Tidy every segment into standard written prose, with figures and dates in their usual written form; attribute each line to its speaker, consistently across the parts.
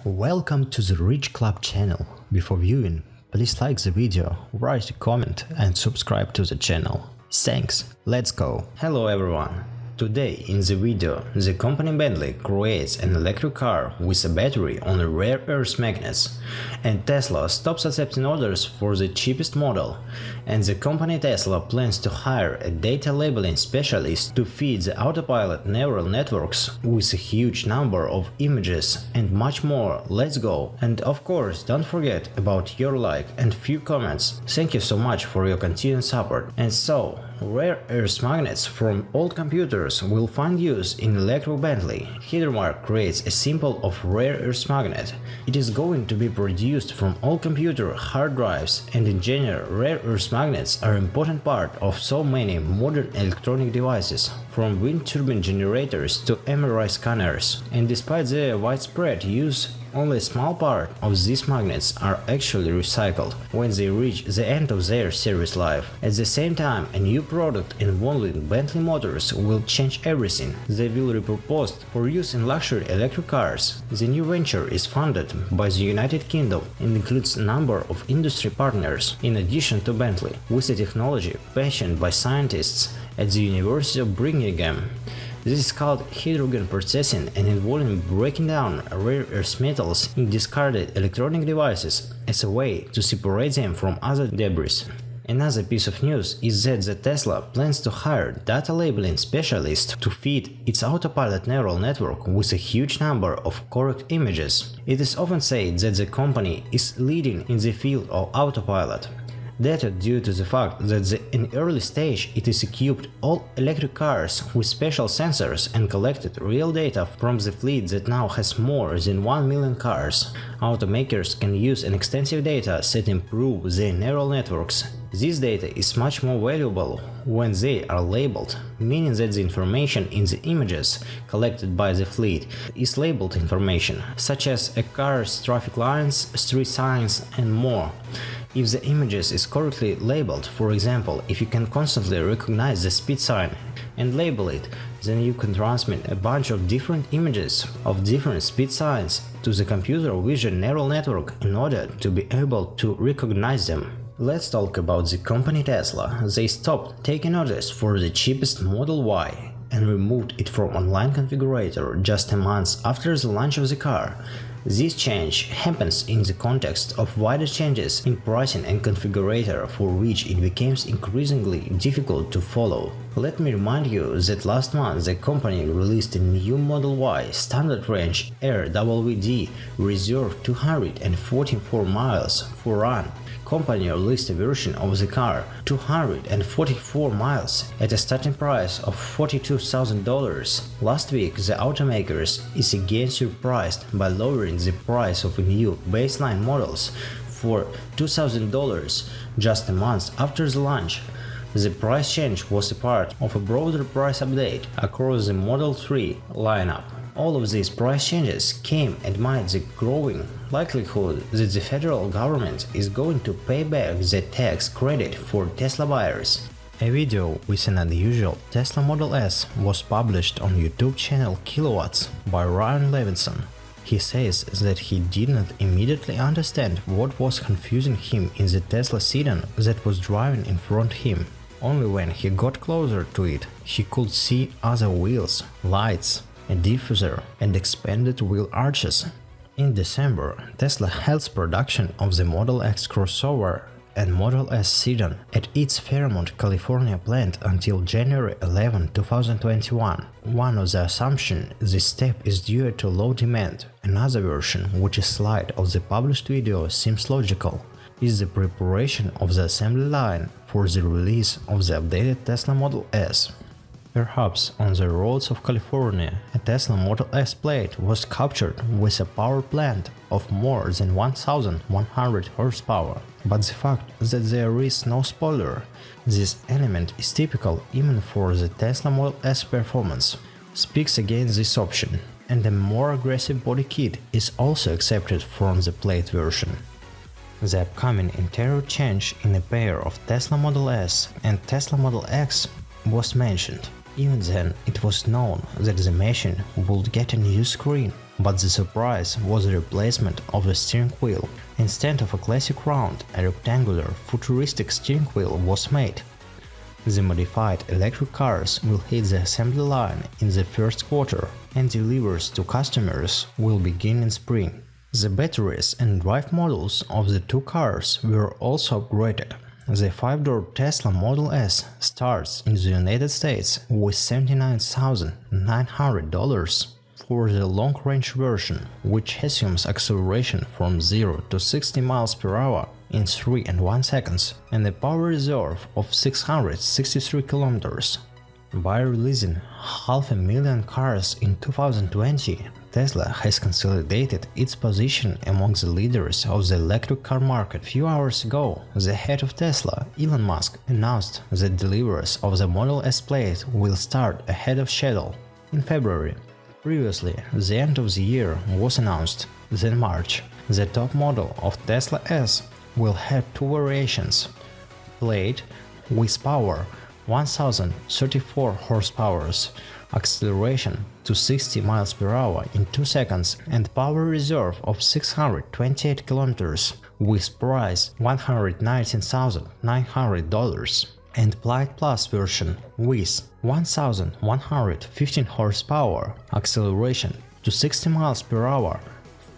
Speaker 1: Welcome to the Rich Club channel. Before viewing, please like the video, write a comment and subscribe to the channel. Thanks, let's go! Hello everyone! Today in the video, the company Bentley creates an electric car with a battery on rare earth magnets, and Tesla stops accepting orders for the cheapest model, and the company Tesla plans to hire a data labeling specialist to feed the autopilot neural networks with a huge number of images and much more. Let's go! And of course, don't forget about your like and few comments. Thank you so much for your continued support. And so, rare earth magnets from old computers will find use in electric Bentley. Hydromark creates a symbol of rare earth magnet. It is going to be produced from all computer hard drives, and in general, rare earth magnets are an important part of so many modern electronic devices, from wind turbine generators to MRI scanners. And despite their widespread use, only a small part of these magnets are actually recycled when they reach the end of their service life. At the same time, a new product involving Bentley motors will change everything. They will be repurposed for use in luxury electric cars. The new venture is funded by the United Kingdom and includes a number of industry partners, in addition to Bentley, with a technology fashioned by scientists at the University of Birmingham. This is called hydrogen processing and involving breaking down rare earth metals in discarded electronic devices as a way to separate them from other debris. Another piece of news is that the Tesla plans to hire data labeling specialists to feed its autopilot neural network with a huge number of correct images. It is often said that the company is leading in the field of autopilot. That due to the fact that in early stage it is equipped all electric cars with special sensors and collected real data from the fleet that now has more than 1 million cars. Automakers can use an extensive data set improve their neural networks. This data is much more valuable when they are labeled, meaning that the information in the images collected by the fleet is labeled information, such as a car's traffic lines, street signs and more. If the images is correctly labeled, for example, if you can constantly recognize the speed sign and label it, then you can transmit a bunch of different images of different speed signs to the computer vision neural network in order to be able to recognize them. Let's talk about the company Tesla. They stopped taking orders for the cheapest Model Y and removed it from online configurator just a month after the launch of the car. This change happens in the context of wider changes in pricing and configurator, for which it becomes increasingly difficult to follow. Let me remind you that last month the company released a new Model Y standard range RWD reserved 244 miles for run. Company released a version of the car 244 miles at a starting price of $42,000. Last week the automakers is again surprised by lowering the price of new baseline models for $2,000 just a month after the launch. The price change was a part of a broader price update across the Model 3 lineup. All of these price changes came amid the growing likelihood that the federal government is going to pay back the tax credit for Tesla buyers. A video with an unusual Tesla Model S was published on YouTube channel Kilowatts by Ryan Levinson. He says that he didn't immediately understand what was confusing him in the Tesla sedan that was driving in front of him. Only when he got closer to it, he could see other wheels, lights, a diffuser and expanded wheel arches. In December, Tesla halts production of the Model X crossover and Model S sedan at its Fairmont, California plant until January 11, 2021. One of the assumptions this step is due to low demand. Another version, which is slide of the published video seems logical, is the preparation of the assembly line for the release of the updated Tesla Model S. Perhaps on the roads of California, a Tesla Model S PLAID was captured with a power plant of more than 1,100 horsepower. But the fact that there is no spoiler, this element is typical even for the Tesla Model S performance, speaks against this option, and a more aggressive body kit is also accepted from the PLAID version. The upcoming interior change in a pair of Tesla Model S and Tesla Model X was mentioned. Even then, it was known that the machine would get a new screen But the surprise was the replacement of the steering wheel. Instead of a classic round, a rectangular, futuristic steering wheel was made. The modified electric cars will hit the assembly line in the first quarter, and deliveries to customers will begin in spring. The batteries and drive models of the two cars were also upgraded. The 5-door Tesla Model S starts in the United States with $79,900 for the long-range version, which assumes acceleration from 0 to 60 miles per hour in 3.1 seconds and a power reserve of 663 kilometers. By releasing 500,000 cars in 2020, Tesla has consolidated its position among the leaders of the electric car market. A few hours ago, the head of Tesla, Elon Musk, announced that deliveries of the Model S PLAID will start ahead of schedule in February. Previously, the end of the year was announced. Then March, the top model of Tesla S will have two variations: PLAID with power 1034 horsepower, acceleration to 60 miles per hour in 2 seconds and power reserve of 628 kilometers with price $119,900, and PLAID Plus version with 1115 horsepower, acceleration to 60 miles per hour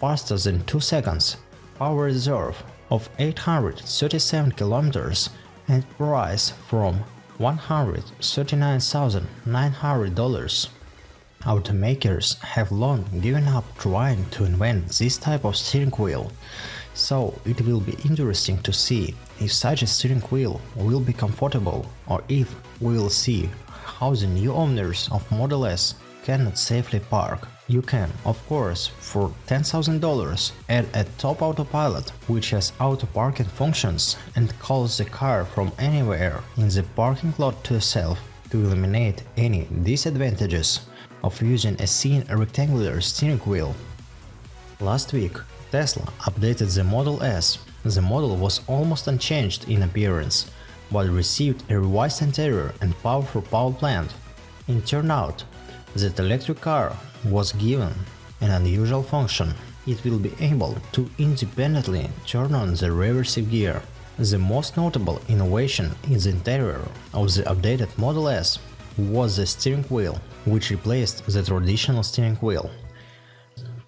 Speaker 1: faster than 2 seconds, power reserve of 837 kilometers and price from $139,900. Automakers have long given up trying to invent this type of steering wheel, so it will be interesting to see if such a steering wheel will be comfortable, or if we will see how the new owners of Model S cannot safely park. You can, of course, for $10,000 add a top autopilot which has auto parking functions and calls the car from anywhere in the parking lot to yourself, to eliminate any disadvantages of using a thin rectangular steering wheel. Last week, Tesla updated the Model S. The model was almost unchanged in appearance, but received a revised interior and powerful power plant. It turned out that electric car was given an unusual function. It will be able to independently turn on the reversive gear. The most notable innovation in the interior of the updated Model S was the steering wheel, which replaced the traditional steering wheel.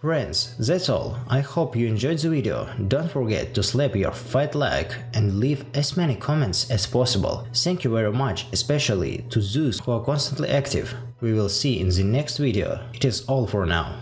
Speaker 1: Friends, that's all. I hope you enjoyed the video. Don't forget to slap your fat like and leave as many comments as possible. Thank you very much, especially to those who are constantly active. We will see in the next video. It is all for now.